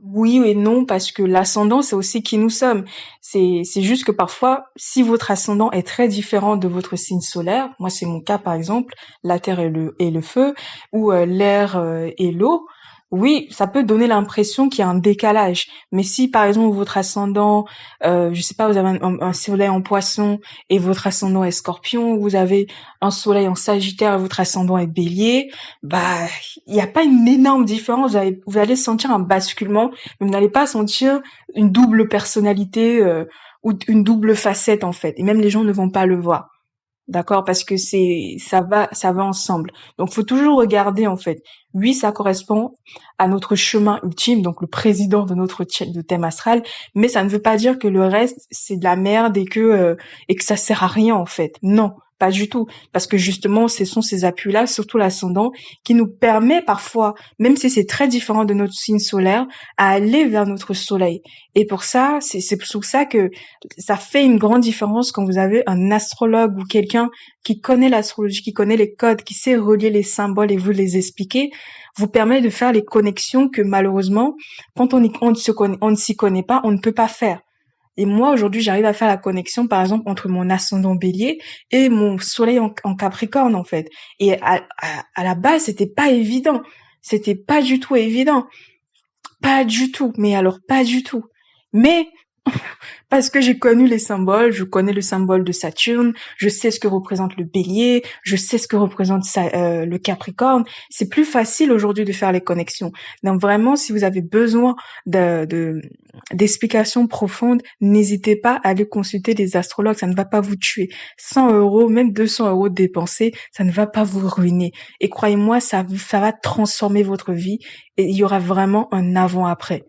oui et non, parce que l'ascendant, c'est aussi qui nous sommes. C'est juste que parfois, si votre ascendant est très différent de votre signe solaire, moi c'est mon cas par exemple, la terre et le feu, ou l'air et l'eau, oui, ça peut donner l'impression qu'il y a un décalage. Mais si par exemple votre ascendant, je sais pas, vous avez un soleil en poisson et votre ascendant est scorpion, ou vous avez un soleil en sagittaire et votre ascendant est bélier, bah il n'y a pas une énorme différence. Vous allez sentir un basculement, mais vous n'allez pas sentir une double personnalité ou une double facette en fait. Et même les gens ne vont pas le voir. D'accord? Parce que ça va ensemble. Donc, faut toujours regarder, en fait. Oui, ça correspond à notre chemin ultime, donc le président de notre de thème astral, mais ça ne veut pas dire que le reste, c'est de la merde et que ça sert à rien, en fait. Non, pas du tout. Parce que justement, ce sont ces appuis-là, surtout l'ascendant, qui nous permet parfois, même si c'est très différent de notre signe solaire, à aller vers notre soleil. Et pour ça, c'est pour ça que ça fait une grande différence quand vous avez un astrologue ou quelqu'un qui connaît l'astrologie, qui connaît les codes, qui sait relier les symboles et vous les expliquer, vous permet de faire les connexions que malheureusement, quand on ne s'y connaît pas, on ne peut pas faire. Et moi, aujourd'hui, j'arrive à faire la connexion, par exemple, entre mon ascendant bélier et mon soleil en Capricorne, en fait. Et à la base, c'était pas évident. C'était pas du tout évident. Pas du tout. Mais alors, pas du tout. Mais Parce que j'ai connu les symboles, je connais le symbole de Saturne, je sais ce que représente le Bélier, je sais ce que représente le Capricorne. C'est plus facile aujourd'hui de faire les connexions. Donc vraiment, si vous avez besoin d'explications profondes, n'hésitez pas à aller consulter des astrologues. Ça ne va pas vous tuer. 100 euros, même 200 euros dépensés, ça ne va pas vous ruiner. Et croyez-moi, ça va transformer votre vie et il y aura vraiment un avant-après.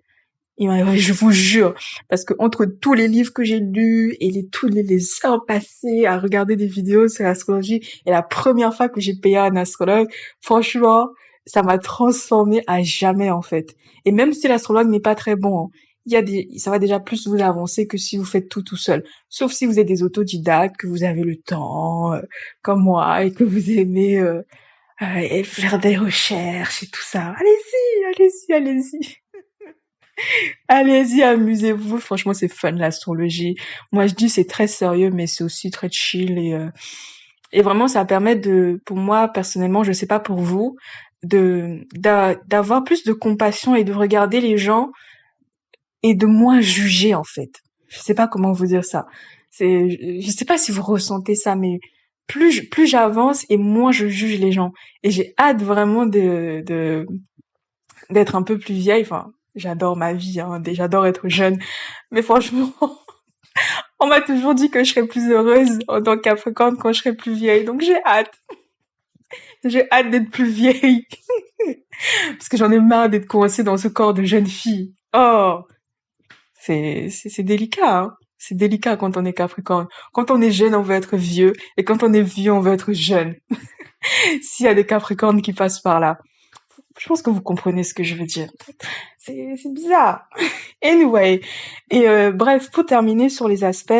Je vous jure, parce que entre tous les livres que j'ai lus et tous les heures passées à regarder des vidéos sur l'astrologie et la première fois que j'ai payé un astrologue, franchement, ça m'a transformé à jamais en fait. Et même si l'astrologue n'est pas très bon, hein, ça va déjà plus vous avancer que si vous faites tout seul. Sauf si vous êtes des autodidactes, que vous avez le temps, comme moi, et que vous aimez et faire des recherches et tout ça. Allez-y. Allez-y, amusez-vous. Franchement, c'est fun, l'astrologie. Moi, je dis c'est très sérieux, mais c'est aussi très chill et vraiment, ça permet pour moi, personnellement, je sais pas pour vous, d'avoir plus de compassion et de regarder les gens et de moins juger, en fait. Je sais pas comment vous dire ça. Je sais pas si vous ressentez ça, mais plus j'avance et moins je juge les gens. Et j'ai hâte vraiment d'être un peu plus vieille. Enfin, j'adore ma vie, hein, j'adore être jeune. Mais franchement, on m'a toujours dit que je serais plus heureuse en tant que Capricorne quand je serais plus vieille. Donc j'ai hâte. J'ai hâte d'être plus vieille. Parce que j'en ai marre d'être coincée dans ce corps de jeune fille. Oh, c'est délicat, hein. C'est délicat quand on est Capricorne. Quand on est jeune, on veut être vieux. Et quand on est vieux, on veut être jeune. S'il y a des Capricornes qui passent par là. Je pense que vous comprenez ce que je veux dire. C'est bizarre. Anyway, et bref, pour terminer sur les aspects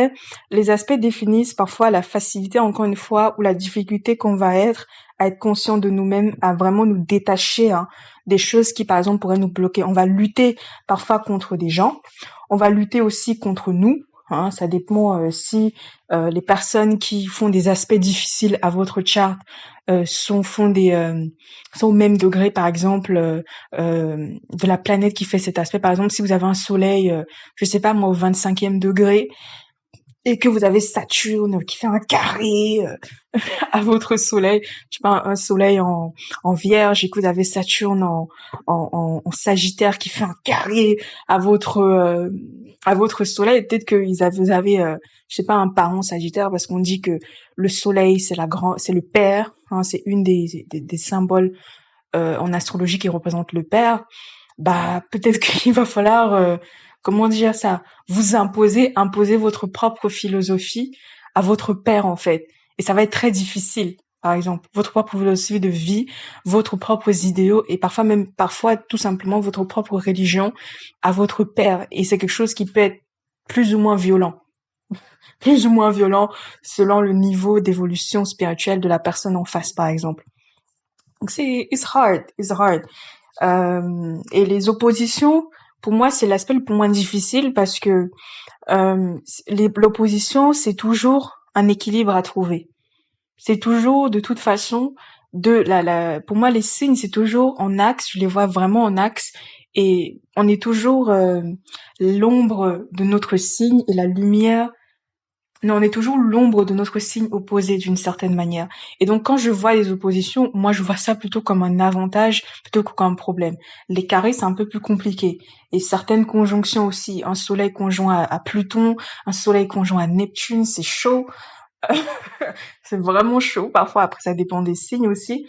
définissent parfois la facilité, encore une fois, ou la difficulté qu'on va être à être conscient de nous-mêmes, à vraiment nous détacher hein, des choses qui, par exemple, pourraient nous bloquer. On va lutter parfois contre des gens, on va lutter aussi contre nous. Hein, ça dépend si les personnes qui font des aspects difficiles à votre charte sont au même degré, par exemple, de la planète qui fait cet aspect. Par exemple, si vous avez un soleil, je sais pas moi, au 25e degré, et que vous avez Saturne qui fait un carré à votre soleil, je sais pas, un soleil en vierge, et que vous avez Saturne en Sagittaire qui fait un carré à votre soleil, peut-être que vous avez je sais pas, un parent Sagittaire, parce qu'on dit que le soleil, c'est le père, hein, c'est une des symboles en astrologie qui représente le père, bah peut-être qu'il va falloir, comment dire ça, imposer votre propre philosophie à votre père en fait. Et ça va être très difficile. Par exemple, votre propre philosophie de vie, votre propres idéaux et parfois tout simplement votre propre religion à votre père. Et c'est quelque chose qui peut être plus ou moins violent. Plus ou moins violent selon le niveau d'évolution spirituelle de la personne en face, par exemple. Donc it's hard. Et les oppositions, pour moi, c'est l'aspect le moins difficile parce que l'opposition, c'est toujours un équilibre à trouver. C'est toujours, de toute façon, pour moi, les signes, c'est toujours en axe. Je les vois vraiment en axe. Et on est toujours l'ombre de notre signe et la lumière. Non, on est toujours l'ombre de notre signe opposé d'une certaine manière. Et donc, quand je vois les oppositions, moi, je vois ça plutôt comme un avantage plutôt que comme un problème. Les carrés, c'est un peu plus compliqué. Et certaines conjonctions aussi. Un soleil conjoint à Pluton, un soleil conjoint à Neptune, c'est chaud. C'est vraiment chaud. Parfois, après, ça dépend des signes aussi.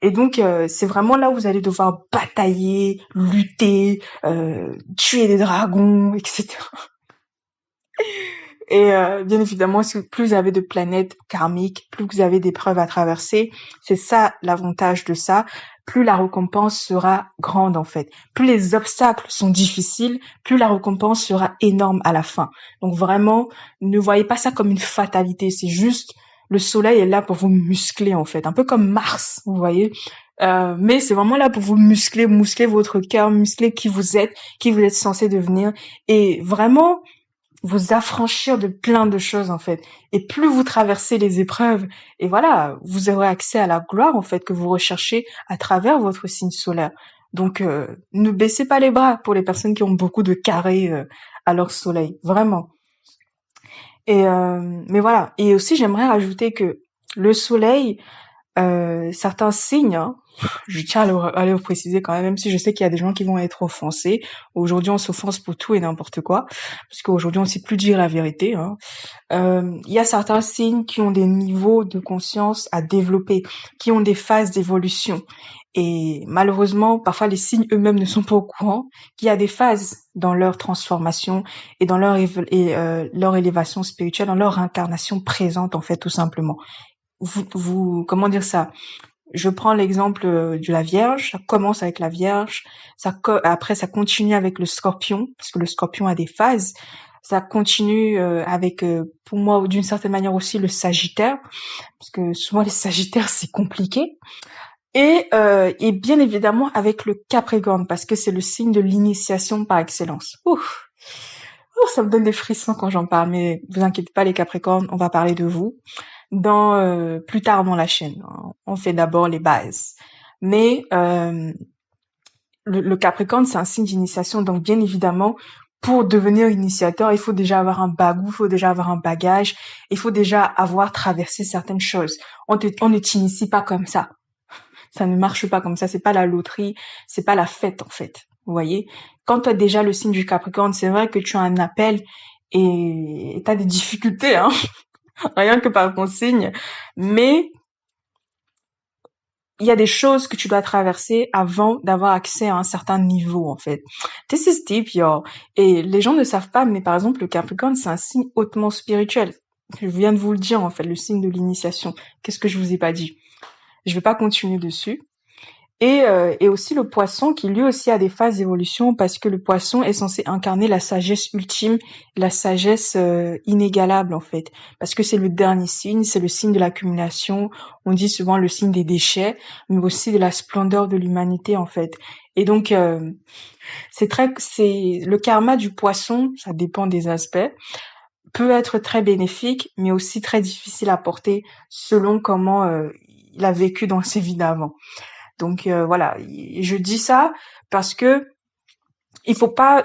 Et donc, c'est vraiment là où vous allez devoir batailler, lutter, tuer des dragons, etc. Et bien évidemment, plus vous avez de planètes karmiques, plus vous avez d'épreuves à traverser, c'est ça l'avantage de ça, plus la récompense sera grande en fait. Plus les obstacles sont difficiles, plus la récompense sera énorme à la fin. Donc vraiment, ne voyez pas ça comme une fatalité, c'est juste le soleil est là pour vous muscler en fait, un peu comme Mars, vous voyez. Mais c'est vraiment là pour vous muscler votre cœur, muscler qui vous êtes censé devenir et vraiment vous affranchir de plein de choses en fait. Et plus vous traversez les épreuves, et voilà, vous aurez accès à la gloire en fait que vous recherchez à travers votre signe solaire. Donc ne baissez pas les bras pour les personnes qui ont beaucoup de carrés à leur soleil, vraiment. Mais voilà. Et aussi, j'aimerais rajouter que le soleil, certains signes, hein, je tiens à le préciser quand même si je sais qu'il y a des gens qui vont être offensés. Aujourd'hui, on s'offense pour tout et n'importe quoi, parce qu'aujourd'hui, on ne sait plus dire la vérité, hein. Il y a certains signes qui ont des niveaux de conscience à développer, qui ont des phases d'évolution. Et malheureusement, parfois les signes eux-mêmes ne sont pas au courant qu'il y a des phases dans leur transformation et dans leur élévation spirituelle, dans leur incarnation présente en fait tout simplement. Comment dire ça? Je prends l'exemple de la Vierge. Ça commence avec la Vierge, après ça continue avec le Scorpion, parce que le Scorpion a des phases. Ça continue avec, pour moi, d'une certaine manière aussi, le Sagittaire, parce que souvent les Sagittaires c'est compliqué. Et bien évidemment avec le Capricorne, parce que c'est le signe de l'initiation par excellence. Ouf, ouf, ça me donne des frissons quand j'en parle, mais vous inquiétez pas les Capricornes, on va parler de vous plus tard dans la chaîne. On fait d'abord les bases. Mais le Capricorne, c'est un signe d'initiation, donc bien évidemment, pour devenir initiateur, il faut déjà avoir un bagou, il faut déjà avoir un bagage, il faut déjà avoir traversé certaines choses. On ne t'initie pas comme ça. Ça ne marche pas comme ça, c'est pas la loterie, c'est pas la fête en fait. Vous voyez? Quand tu as déjà le signe du Capricorne, c'est vrai que tu as un appel et tu as des difficultés, hein, rien que par ton signe, mais il y a des choses que tu dois traverser avant d'avoir accès à un certain niveau, en fait. This is deep, yo. Et les gens ne savent pas, mais par exemple, le Capricorne, c'est un signe hautement spirituel. Je viens de vous le dire, en fait, le signe de l'initiation. Qu'est-ce que je vous ai pas dit? Je vais pas continuer dessus. Et aussi le poisson qui lui aussi a des phases d'évolution parce que le poisson est censé incarner la sagesse ultime, la sagesse inégalable en fait. Parce que c'est le dernier signe, c'est le signe de l'accumulation, on dit souvent le signe des déchets, mais aussi de la splendeur de l'humanité en fait. Et donc c'est le karma du poisson, ça dépend des aspects, peut être très bénéfique, mais aussi très difficile à porter selon comment il a vécu dans ses vies d'avant. Donc voilà, je dis ça parce que il faut pas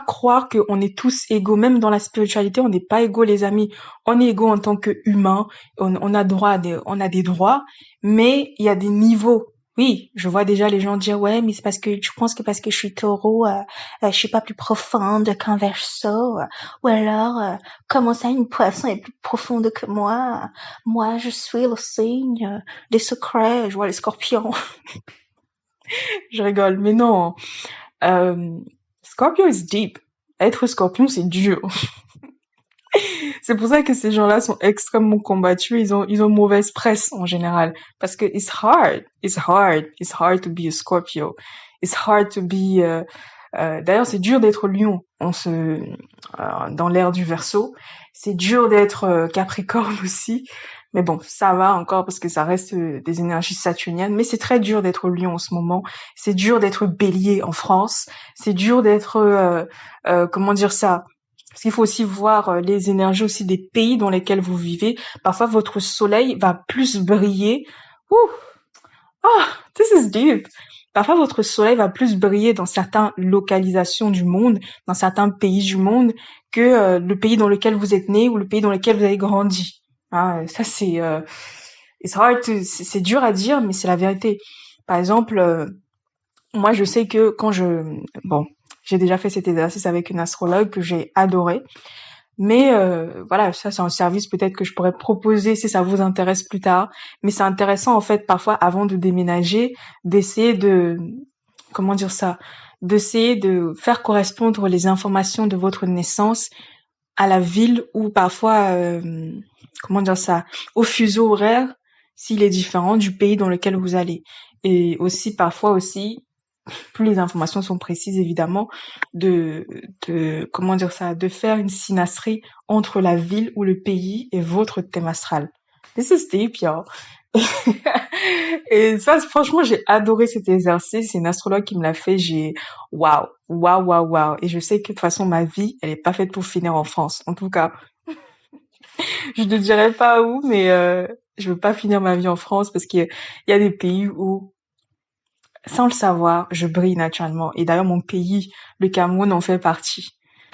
croire qu'on est tous égaux. Même dans la spiritualité, on n'est pas égaux, les amis. On est égaux en tant qu'humains. On a on a des droits, mais il y a des niveaux. Oui, je vois déjà les gens dire ouais, mais c'est parce que tu penses que parce que je suis taureau, je suis pas plus profonde qu'un verseau, ou alors comment ça une poisson est plus profonde que moi? Moi, je suis le signe des secrets. Je vois les scorpions. Je rigole, mais non. Euh, Scorpio is deep. Être scorpion, c'est dur. C'est pour ça que ces gens-là sont extrêmement combattus. Ils ont mauvaise presse en général. Parce que it's hard. It's hard. It's hard to be a Scorpio. It's hard to be, d'ailleurs, c'est dur d'être lion. Dans l'ère du Verseau. C'est dur d'être Capricorne aussi. Mais bon, ça va encore parce que ça reste des énergies saturniennes. Mais c'est très dur d'être lion en ce moment. C'est dur d'être bélier en France. C'est dur d'être, comment dire ça? Parce qu'il faut aussi voir les énergies aussi des pays dans lesquels vous vivez. Parfois, votre soleil va plus briller. Ouh, ah, this is deep. Parfois, votre soleil va plus briller dans certaines localisations du monde, dans certains pays du monde, que le pays dans lequel vous êtes né ou le pays dans lequel vous avez grandi. Hein, ça, c'est dur à dire, mais c'est la vérité. Par exemple, moi, je sais que bon, j'ai déjà fait cet exercice avec une astrologue que j'ai adoré. Mais voilà, ça c'est un service peut-être que je pourrais proposer si ça vous intéresse plus tard. Mais c'est intéressant en fait parfois avant de déménager, d'essayer de, comment dire ça, d'essayer de faire correspondre les informations de votre naissance à la ville ou parfois, comment dire ça, au fuseau horaire s'il est différent du pays dans lequel vous allez. Et aussi parfois aussi plus les informations sont précises évidemment, comment dire ça, de faire une synastrie entre la ville ou le pays et votre thème astral. This is deep, y'all. Et ça, franchement, j'ai adoré cet exercice. C'est une astrologue qui me l'a fait. Waouh, waouh, waouh, waouh. Et je sais que de toute façon, ma vie, elle est pas faite pour finir en France. En tout cas, je ne dirais pas où, mais je veux pas finir ma vie en France parce qu'il y a des pays où sans le savoir, je brille naturellement. Et d'ailleurs, mon pays, le Cameroun, en fait partie.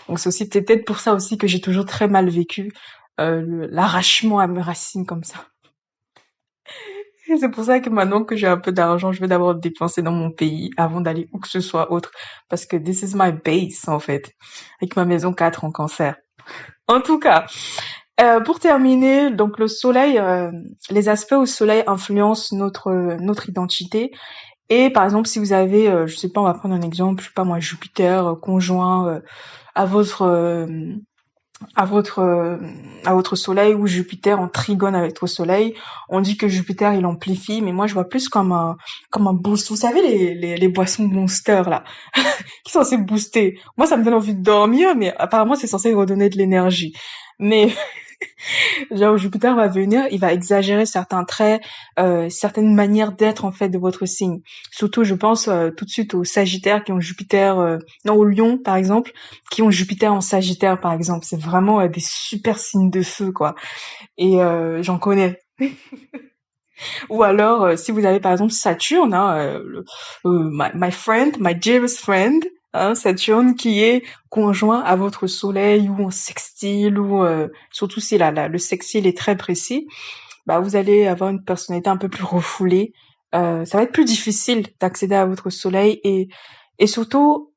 Donc c'est aussi peut-être pour ça aussi que j'ai toujours très mal vécu l'arrachement à mes racines comme ça. Et c'est pour ça que maintenant que j'ai un peu d'argent, je vais d'abord dépenser dans mon pays avant d'aller où que ce soit autre. Parce que this is my base, en fait. Avec ma maison 4 en cancer. En tout cas, pour terminer, donc le soleil, les aspects au soleil influencent notre identité. Et par exemple, si vous avez, je sais pas, on va prendre un exemple, je sais pas moi, Jupiter conjoint à votre à votre euh, à votre soleil ou Jupiter en trigone avec votre soleil, on dit que Jupiter il amplifie, mais moi je vois plus comme un boost. Vous savez les boissons Monster là, qui sont censées booster. Moi ça me donne envie de dormir, mais apparemment c'est censé redonner de l'énergie. Mais genre Jupiter va venir, il va exagérer certains traits, certaines manières d'être en fait de votre signe. Surtout, je pense tout de suite aux Sagittaires qui ont Jupiter, non aux Lions par exemple, qui ont Jupiter en Sagittaire par exemple. C'est vraiment des super signes de feu quoi. Et j'en connais. Ou alors, si vous avez par exemple Saturne, hein, my friend, my dearest friend, hein, Saturne qui est conjoint à votre Soleil ou en sextile ou surtout si le sextile est très précis, bah vous allez avoir une personnalité un peu plus refoulée. Ça va être plus difficile d'accéder à votre Soleil et surtout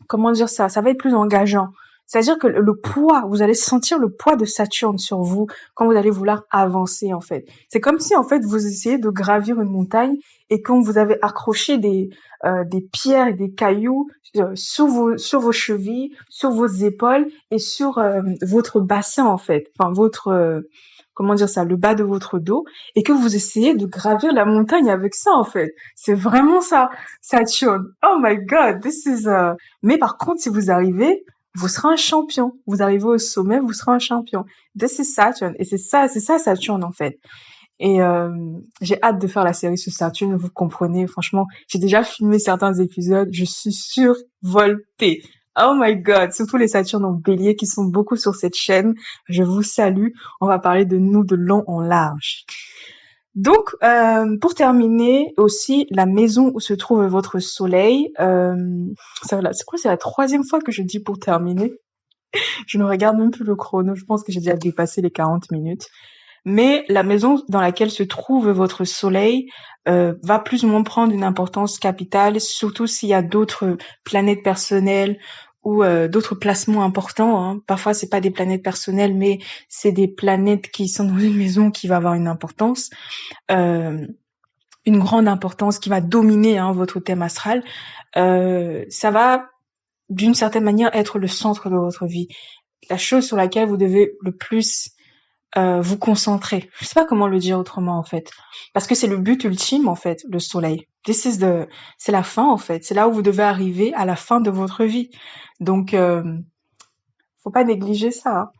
comment dire ça, ça va être plus engageant. C'est-à-dire que le poids, vous allez sentir le poids de Saturne sur vous quand vous allez vouloir avancer en fait. C'est comme si en fait vous essayez de gravir une montagne et quand vous avez accroché des pierres et des cailloux sur vos chevilles, sur vos épaules et sur votre bassin en fait, enfin votre comment dire ça, le bas de votre dos et que vous essayez de gravir la montagne avec ça en fait. C'est vraiment ça, Saturne. Oh my God, this is mais par contre, si vous arrivez, vous serez un champion. Vous arrivez au sommet, vous serez un champion. This is Saturn. Et c'est ça Saturne en fait. Et j'ai hâte de faire la série sur Saturne, vous comprenez. Franchement, j'ai déjà filmé certains épisodes, je suis survoltée. Oh my God, surtout les Saturnes en bélier qui sont beaucoup sur cette chaîne. Je vous salue. On va parler de nous de long en large. Donc, pour terminer aussi, la maison où se trouve votre soleil, c'est quoi, c'est la troisième fois que je dis pour terminer. Je ne regarde même plus le chrono, je pense que j'ai déjà dépassé les 40 minutes. Mais la maison dans laquelle se trouve votre soleil va plus ou moins prendre une importance capitale, surtout s'il y a d'autres planètes personnelles ou d'autres placements importants. Hein. Parfois, c'est pas des planètes personnelles, mais c'est des planètes qui sont dans une maison qui va avoir euh, une grande importance, qui va dominer hein, votre thème astral. Ça va d'une certaine manière être le centre de votre vie, la chose sur laquelle vous devez le plus vous concentrer. Je sais pas comment le dire autrement en fait, parce que c'est le but ultime en fait, le soleil. C'est la fin en fait, c'est là où vous devez arriver à la fin de votre vie. Donc, faut pas négliger ça. Hein.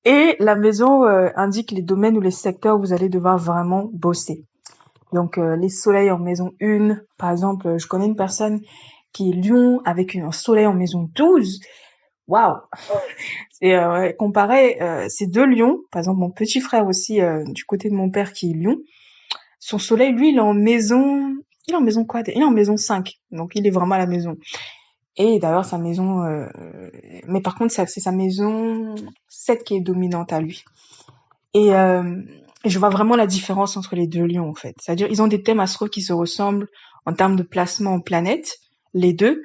Et la maison indique les domaines ou les secteurs où vous allez devoir vraiment bosser. Donc, les soleils en maison 1, par exemple, je connais une personne qui est Lion avec un soleil en maison 12. Waouh! Et comparé ces deux lions, par exemple mon petit frère aussi du côté de mon père qui est lion, son soleil lui il est en maison quoi? Il est en maison 5. Donc il est vraiment à la maison. Et d'ailleurs sa maison mais par contre c'est sa maison 7 qui est dominante à lui. Et je vois vraiment la différence entre les deux lions en fait. C'est-à-dire ils ont des thèmes astro qui se ressemblent en termes de placement en planète, les deux,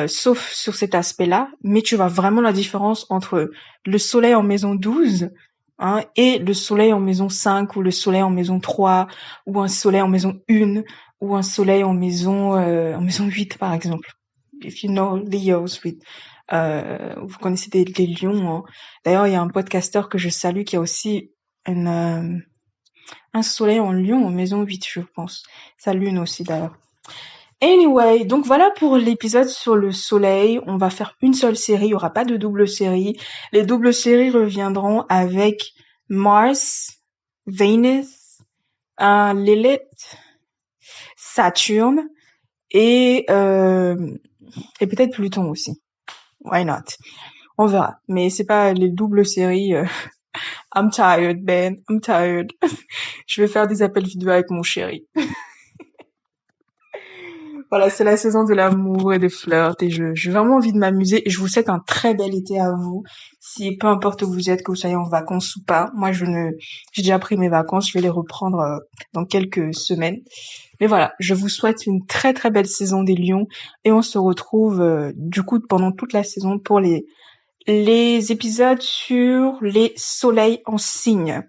sauf sur cet aspect-là, mais tu vois vraiment la différence entre le soleil en maison 12 hein, et le soleil en maison 5 ou le soleil en maison 3 ou un soleil en maison 1 ou un soleil en maison 8 par exemple. If you know Leo's with vous connaissez des lions. Hein. D'ailleurs, il y a un podcasteur que je salue qui a aussi un soleil en lion en maison 8, je pense. Sa lune aussi d'ailleurs. Anyway, donc voilà pour l'épisode sur le soleil. On va faire une seule série, il n'y aura pas de double série. Les doubles séries reviendront avec Mars, Vénus, Lilith, Saturne et peut-être Pluton aussi. Why not? On verra. Mais c'est pas les doubles séries. I'm tired, Ben. I'm tired. Je vais faire des appels vidéo avec mon chéri. Voilà, c'est la saison de l'amour et des flirts et j'ai vraiment envie de m'amuser et je vous souhaite un très bel été à vous. Si peu importe où vous êtes, que vous soyez en vacances ou pas. Moi, j'ai déjà pris mes vacances, je vais les reprendre dans quelques semaines. Mais voilà, je vous souhaite une très très belle saison des Lions et on se retrouve du coup pendant toute la saison pour les épisodes sur les soleils en cygne.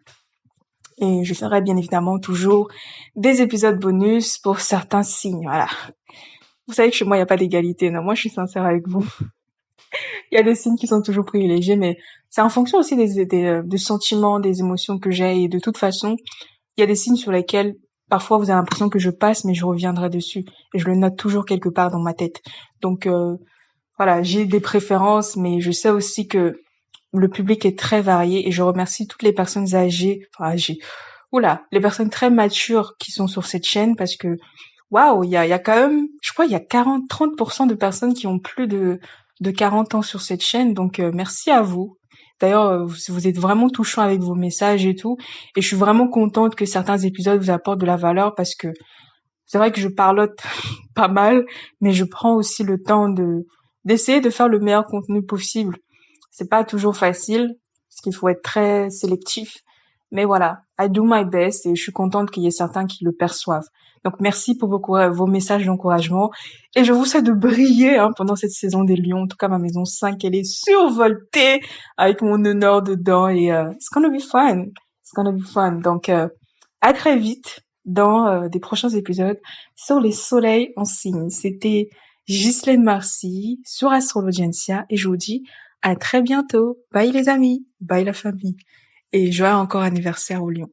Et je ferai bien évidemment toujours des épisodes bonus pour certains signes. Voilà. Vous savez que chez moi, il n'y a pas d'égalité. Non, moi, je suis sincère avec vous. Il y a des signes qui sont toujours privilégiés, mais c'est en fonction aussi des sentiments, des émotions que j'ai. Et de toute façon, il y a des signes sur lesquels parfois vous avez l'impression que je passe, mais je reviendrai dessus. Et je le note toujours quelque part dans ma tête. Donc voilà, j'ai des préférences, mais je sais aussi que le public est très varié et je remercie toutes les personnes âgées, oula, les personnes très matures qui sont sur cette chaîne parce que waouh, il y a quand même, je crois, il y a 30% de personnes qui ont plus de 40 ans sur cette chaîne. Donc, merci à vous. D'ailleurs, vous êtes vraiment touchants avec vos messages et tout. Et je suis vraiment contente que certains épisodes vous apportent de la valeur parce que c'est vrai que je parlote pas mal, mais je prends aussi le temps d'essayer de faire le meilleur contenu possible. C'est pas toujours facile, parce qu'il faut être très sélectif. Mais voilà, I do my best et je suis contente qu'il y ait certains qui le perçoivent. Donc merci pour vos messages d'encouragement et je vous souhaite de briller pendant cette saison des Lions. En tout cas, ma maison 5, elle est survoltée avec mon honneur dedans et it's gonna be fun. It's gonna be fun. Donc à très vite dans des prochains épisodes sur les soleils en cygne. C'était Ghislaine Marcy sur Astrologiensia et je vous dis à très bientôt. Bye les amis, bye la famille et joyeux encore anniversaire au Lion.